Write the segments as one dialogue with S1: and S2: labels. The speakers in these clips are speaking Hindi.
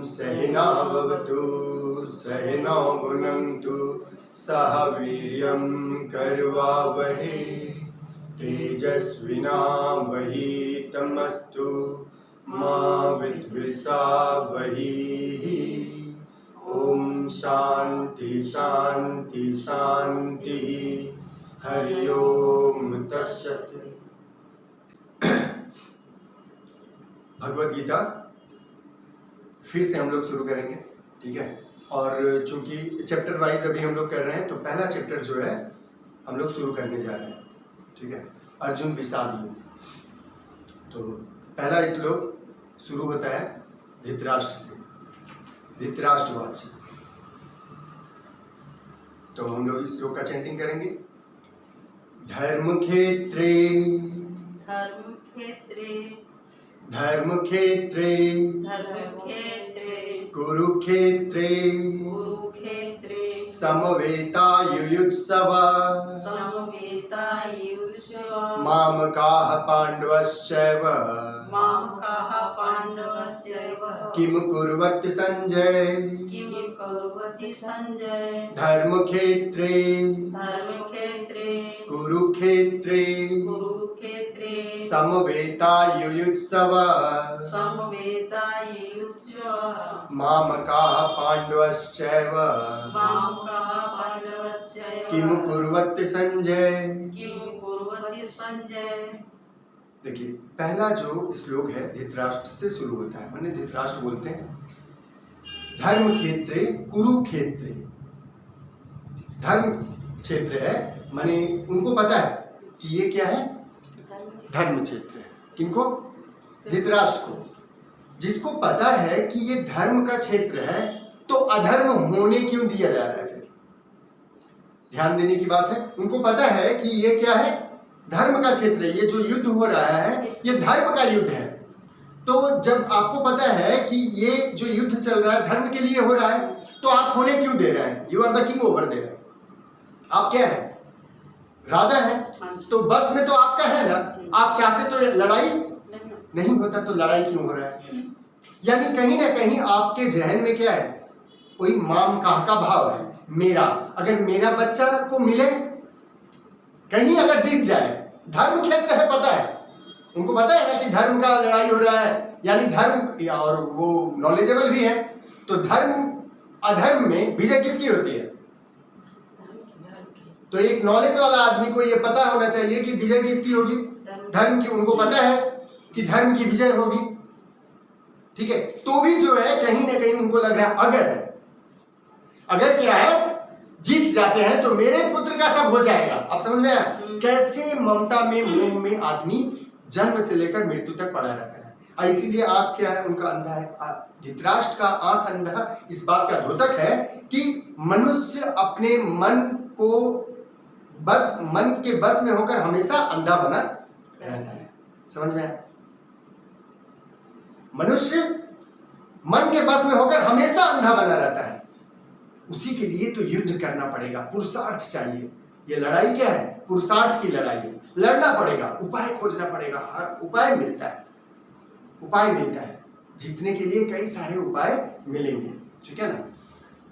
S1: सहनावतु सहनौ भुनक्तु सह वीर्यं करवावहै तेजस्विनावधीतमस्तु मा विद्विषावहै। ओम शांति शांति शांति। हरि ओम तत्सत्। भगवद गीता फिर से हम लोग शुरू करेंगे, ठीक है। और चूंकि चैप्टर वाइज अभी हम लोग कर रहे हैं तो पहला चैप्टर जो है हम लोग शुरू करने जा रहे हैं, ठीक है। अर्जुन विषाद युद्ध। तो पहला श्लोक शुरू होता है धृतराष्ट्र से। धृतराष्ट्रवाच। तो हम लोग इस श्लोक का चैंटिंग करेंगे। धर्मक्षेत्रे धर्मक्षेत्रे कुरुक्षेत्रे समवेतायुयुत्सव मामकाः पाण्डवश्चैव किं कुर्वत् संजय। धर्मक्षेत्रे कुरुक्षेत्रे समवेतायुयुत्सव मामकाः पाण्डवश्चैव किं कुर्वत् संजय। देखिए पहला जो श्लोक है धृतराष्ट्र से शुरू होता है। माने धृतराष्ट्र बोलते हैं धर्म क्षेत्रे कुरुक्षेत्रे। धर्म क्षेत्र है, माने उनको पता है कि ये क्या है, धर्म क्षेत्र है। किनको? धृतराष्ट्र को। जिसको पता है कि ये धर्म का क्षेत्र है तो अधर्म होने क्यों दिया जा रहा है? फिर ध्यान देने की बात है। उनको पता है कि ये क्या है, धर्म का क्षेत्र है। ये जो युद्ध हो रहा है ये धर्म का युद्ध है। तो जब आपको पता है कि ये जो युद्ध चल रहा है धर्म के लिए हो रहा है तो आप होने क्यों दे रहे हैं? You are the king over there. आप क्या है? राजा है। तो बस में तो आपका है ना। आप चाहते तो लड़ाई नहीं होता, तो लड़ाई क्यों हो रहा है? यानी कहीं ना कहीं आपके जहन में क्या है, कोई माम का भाव है। मेरा, अगर मेरा बच्चा को मिले, कहीं अगर जीत जाए, धर्म क्षेत्र है, पता है उनको, पता है ना कि धर्म का लड़ाई हो रहा है, यानी धर्म, और वो नॉलेजेबल भी है। तो धर्म अधर्म में विजय किसकी होती है? तो एक नॉलेज वाला आदमी को ये पता होना चाहिए कि विजय किसकी होगी, धर्म की। उनको पता है कि धर्म की विजय होगी, ठीक है। तो भी जो है कहीं ना कहीं उनको लग रहा है अगर क्या है, जीत जाते हैं तो मेरे पुत्र का सब हो जाएगा। अब समझ में आया कैसे ममता में, मोह में आदमी जन्म से लेकर मृत्यु तक पड़ा रहता है। इसीलिए आंख क्या है उनका, अंधा है। धृतराष्ट्र का आंख अंधा इस बात का द्योतक है कि मनुष्य अपने मन को मन के बस में होकर हमेशा अंधा बना रहता है। समझ में आया? मनुष्य मन के बस में होकर हमेशा अंधा बना रहता है। उसी के लिए तो युद्ध करना पड़ेगा, पुरुषार्थ चाहिए। ये लड़ाई क्या है? पुरुषार्थ की लड़ाई है। लड़ना पड़ेगा, उपाय खोजना पड़ेगा। हर उपाय मिलता है, उपाय मिलता है। जीतने के लिए कई सारे उपाय मिलेंगे, ठीक है ना।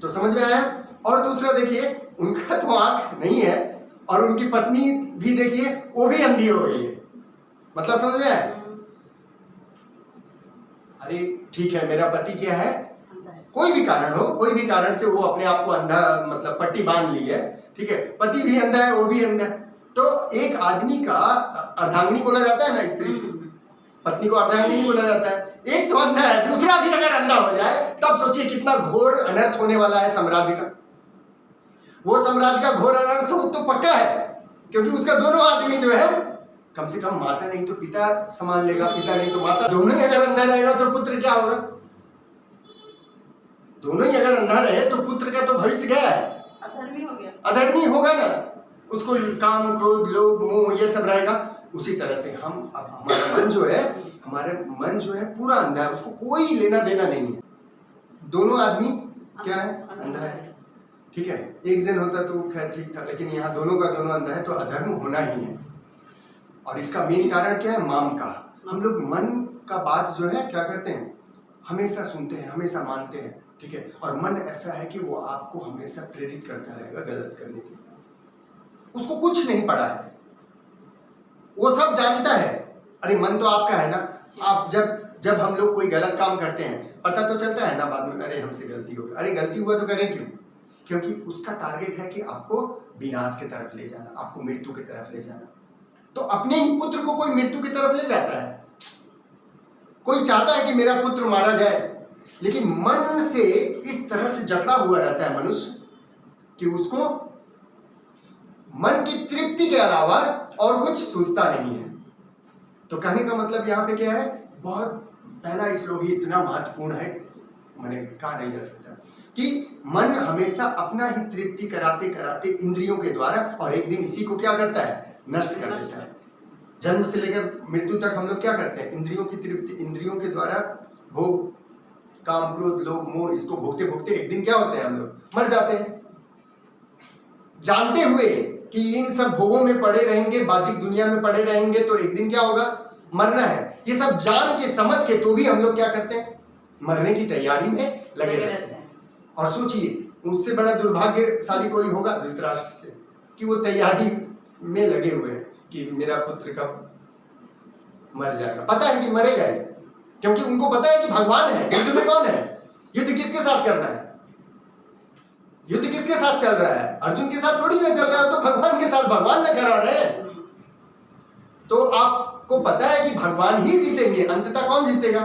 S1: तो समझ में आया? और दूसरा देखिए, उनका तो आंख नहीं है और उनकी पत्नी भी देखिए वो भी अंधी हो गई है। मतलब समझ में आया? अरे ठीक है, मेरा पति क्या है, कोई भी कारण हो, कोई भी कारण से वो अपने आप को अंधा, मतलब पट्टी बांध ली है, ठीक है। पति भी अंधा है, वो भी अंधा है। तो एक आदमी का अर्धांगिनी बोला जाता है ना, स्त्री पत्नी को अर्धांगिनी बोला जाता है। एक तो अंधा है, दूसरा भी अगर अंधा हो जाए तब सोचिए कितना घोर अनर्थ होने वाला है साम्राज्य का। वो साम्राज्य का घोर अनर्थ तो पक्का है, क्योंकि उसका दोनों आदमी जो है, कम से कम माता नहीं तो पिता संभाल लेगा, पिता नहीं तो माता। दोनों ही अगर अंधा रहेगा तो पुत्र क्या होगा? दोनों ही अगर अंधा रहे तो पुत्र का तो भविष्य गया है, अधर्मी हो गया, अधर्मी होगा ना। उसको काम क्रोध लोभ मोह ये सब रहेगा। उसी तरह से अब हमारा मन जो है पूरा अंधा है, उसको कोई लेना देना नहीं है। दोनों आदमी क्या है? अंधा है। ठीक है, एक जन होता तो खैर ठीक था, लेकिन यहाँ दोनों का दोनों अंधा है, तो अधर्म होना ही है। और इसका मेन कारण क्या है? माम का। हम लोग मन का बात जो है क्या करते हैं? हमेशा सुनते हैं, हमेशा मानते हैं। ठीक है, और मन ऐसा है कि वो आपको हमेशा प्रेरित करता रहेगा गलत करने के लिए। उसको कुछ नहीं पड़ा है, वो सब जानता है। अरे मन तो आपका है ना। आप जब हम लोग कोई गलत काम करते हैं, पता तो चलता है ना बाद में, अरे हमसे गलती हो गई। अरे गलती हुआ तो करें क्यों? क्योंकि उसका टारगेट है कि आपको विनाश की तरफ ले जाना, आपको मृत्यु की तरफ ले जाना। तो अपने ही पुत्र को कोई मृत्यु की तरफ ले जाता है? कोई चाहता है कि मेरा पुत्र मारा जाए? लेकिन मन से इस तरह से जकड़ा हुआ रहता है मनुष्य कि उसको मन की तृप्ति के अलावा और कुछ सोचता नहीं है। तो कहने का मतलब यहाँ पे क्या है? बहुत पहला श्लोक ही इतना महत्वपूर्ण है, मैंने कहा नहीं जा सकता, कि मन हमेशा अपना ही तृप्ति कराते कराते इंद्रियों के द्वारा, और एक दिन इसी को क्या करता है? नष्ट कर देता है। जन्म से लेकर मृत्यु तक हम लोग क्या करते हैं? इंद्रियों की तृप्ति, इंद्रियों के द्वारा भोग, काम क्रोध लोभ मोह, इसको भोगते भोगते एक दिन क्या होते हैं? हम लोग मर जाते हैं, जानते हुए कि इन सब भोगों में पड़े रहेंगे, बाजिक दुनिया में पड़े रहेंगे, तो एक दिन क्या होगा? मरना है। ये सब जान के समझ के तो भी हम लोग क्या करते हैं? मरने की तैयारी में लगे रहते हैं। और सोचिए, उससे बड़ा दुर्भाग्यशाली कोई होगा धृतराष्ट्र से, कि वो तैयारी में लगे हुए हैं कि मेरा पुत्र कब मर जाएगा। पता है कि मरेगा ही, क्योंकि उनको पता है कि भगवान है। युद्ध में कौन है? युद्ध किसके साथ करना है? युद्ध किसके साथ चल रहा है? अर्जुन के साथ थोड़ी ना चल रहा है, तो भगवान के साथ, भगवान ने करा रहे हैं। तो आपको पता है कि भगवान ही जीतेंगे, अंततः कौन जीतेगा?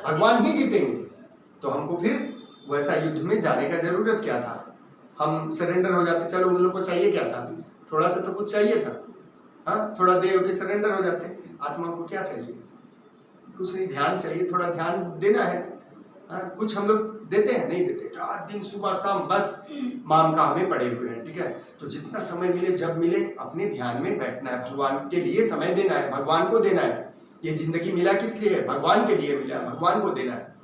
S1: भगवान ही जीतेंगे। तो हमको फिर वैसा युद्ध में जाने का जरूरत क्या था? हम सरेंडर हो जाते। चलो, उन लोग को चाहिए क्या था? थोड़ा सा तो कुछ चाहिए था, हाँ, थोड़ा देव के सरेंडर हो जाते। आत्मा को क्या चाहिए? कुछ नहीं, ध्यान चाहिए, थोड़ा ध्यान देना है। हाँ, कुछ हम लोग देते हैं? नहीं देते। रात दिन सुबह शाम बस माम काम में पड़े हुए हैं। ठीक है, तो जितना समय मिले, जब मिले, अपने ध्यान में बैठना है, भगवान के लिए समय देना है, भगवान को देना है। ये जिंदगी मिला किस लिए है? भगवान के लिए मिला, भगवान को देना है।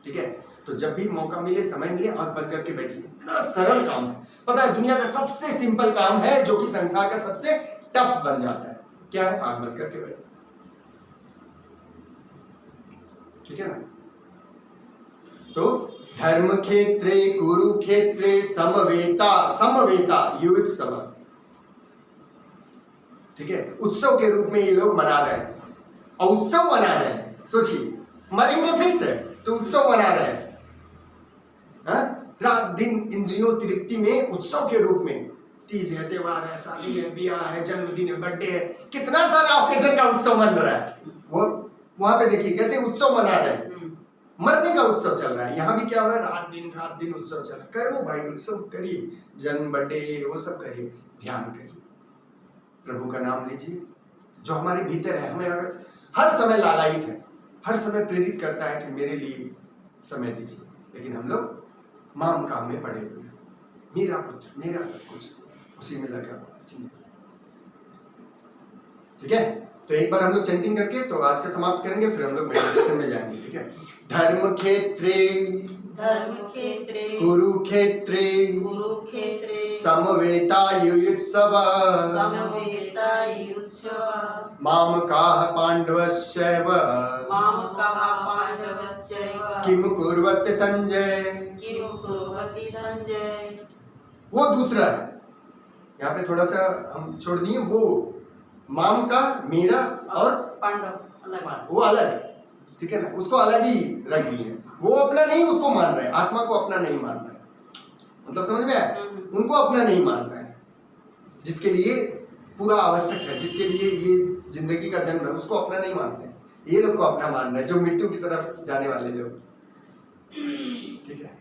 S1: ठीक है, तो जब भी मौका मिले, समय मिले, आंख बंद करके बैठिए। इतना सरल काम है, पता है, दुनिया का सबसे सिंपल काम है, जो कि संसार का सबसे टफ बन जाता है। क्या है? आंख बंद करके बैठिए। ठीक है ना? तो धर्म क्षेत्रे कुरुक्षेत्रे समवेता युत्सव। ठीक है, उत्सव के रूप में ये लोग मना रहे हैं, और उत्सव मना रहे हैं। सोचिए, मरेंगे फिक्स है, तो उत्सव मना रहे हैं। रात दिन इंद्रियों तृप्ति में, उत्सव के रूप में। तीज है, त्योहार है, शादी है, ब्याह है, जन्मदिन है, बर्थडे है, कितना सारा ऑकेजन का उत्सव मन रहा है। वो वहां पे देखिए कैसे उत्सव मना रहे हैं, मरने का उत्सव चल रहा है। यहाँ भी क्या हो रहा है? रात दिन उत्सव चल रहा है। करो भाई, उत्सव करिए, जन्म बर्थडे वो सब करिए, ध्यान करिए, प्रभु का नाम लीजिए। जो हमारे भीतर है, हमें हर समय लालायित है, हर समय प्रेरित करता है कि मेरे लिए समय दीजिए, लेकिन हम लोग माम काम में पड़े हुए हैं। मेरा पुत्र, मेरा सब कुछ, उसी में लगा हुआ है। ठीक है, तो एक बार हम लोग चैंटिंग करके तो आज का समाप्त करेंगे, फिर हम लोग मेडिटेशन में जाएंगे। ठीक है, धर्म क्षेत्रे कुरुक्षेत्रे समवेतायुत्सव मामकाः पांडवश्चैव किम कुर्वते संजय। वो दूसरा है, यहाँ पे थोड़ा सा हम छोड़ दिए। वो माम का, मेरा और पांडव, वो अलग है। ठीक है ना, उसको अलग ही रख दिए। वो अपना नहीं उसको मान रहे हैं, आत्मा को अपना नहीं मान रहे हैं। मतलब समझ में आया? उनको अपना नहीं मान रहे हैं, जिसके लिए पूरा आवश्यक है, जिसके लिए ये जिंदगी का जन्म है, उसको अपना नहीं मानते हैं। ये लोग को अपना मान रहे हैं, जो मृत्यु की तरफ जाने वाले लोग। ठीक है,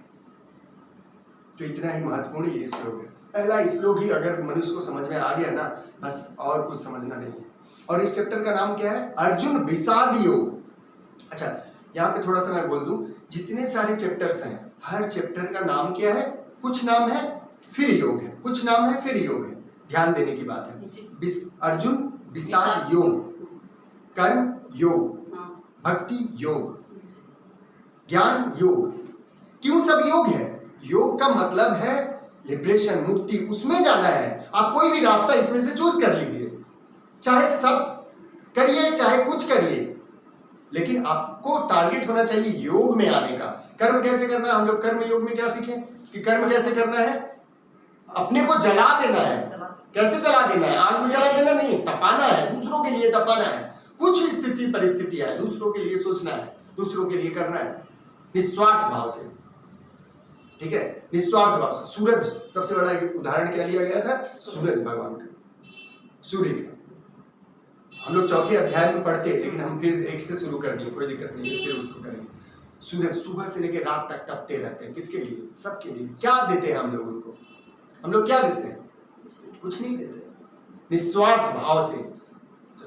S1: तो इतना ही महत्वपूर्ण ये श्लोक है। पहला श्लोक ही अगर मनुष्य को समझ में आ गया ना, बस और कुछ समझना नहीं है। और इस चैप्टर का नाम क्या है? अर्जुन विषाद योग। अच्छा, यहाँ पे थोड़ा सा मैं बोल दूं, जितने सारे चैप्टर्स हैं, हर चैप्टर का नाम क्या है? कुछ नाम है फिर योग है, कुछ नाम है फिर योग है। ध्यान देने की बात है।
S2: जी।
S1: अर्जुन विषाद योग, कर्म योग,
S2: हाँ।
S1: भक्ति योग, ज्ञान योग। क्यों सब योग है? योग का मतलब है लिबरेशन, मुक्ति, उसमें जाना है। आप कोई भी रास्ता इसमें से चूज कर लीजिए, चाहे सब करिए चाहे कुछ करिए, लेकिन आपको टारगेट होना चाहिए योग में आने का। कर्म कैसे करना है? हम लोग कर्म योग में क्या सीखे कि कर्म कैसे करना है? अपने को जला देना है। कैसे जला देना है? आग में जला देना नहीं, तपाना है, दूसरों के लिए तपाना है। कुछ स्थिति परिस्थितियां है, दूसरों के लिए सोचना है, दूसरों के लिए करना है, निस्वार्थ भाव से। ठीक है, निस्वार्थ भाव से। सूरज सबसे बड़ा उदाहरण क्या लिया गया था? सूरज भगवान का, सूर्य का। हम लोग चौथे अध्याय में पढ़ते, लेकिन हम फिर एक से शुरू कर दिए, कोई दिक्कत नहीं है, फिर उसको करेंगे। सूरज सुबह से लेकर रात तक तपते रहते हैं। किसके लिए? सबके लिए। क्या देते हैं हम लोग उनको? हम लोग क्या देते हैं? कुछ नहीं देते, निस्वार्थ भाव से।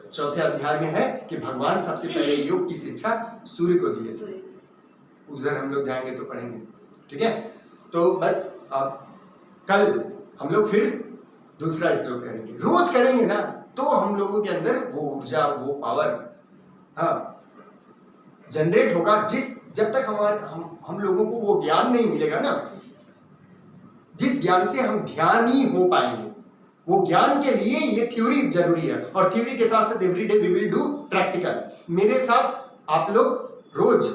S1: चौथे अध्याय में है कि भगवान सबसे पहले योग की शिक्षा सूर्य को दिए। उधर हम लोग जाएंगे तो पढ़ेंगे। ठीक है, तो बस अब कल हम लोग फिर दूसरा श्लोक करेंगे। रोज करेंगे ना, तो हम लोगों के अंदर वो ऊर्जा, वो पावर जनरेट होगा। जब तक हम लोगों को वो ज्ञान नहीं मिलेगा ना, जिस ज्ञान से हम ध्यानी हो पाएंगे, वो ज्ञान के लिए ये थ्योरी जरूरी है। और थ्योरी के साथ साथ every day we will do practical. मेरे साथ आप लोग रोज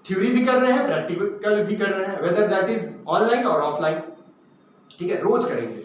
S1: थ्योरी भी कर रहे हैं, प्रैक्टिकल भी कर रहे हैं, वेदर दैट इज ऑनलाइन और ऑफलाइन। ठीक है, रोज करेंगे।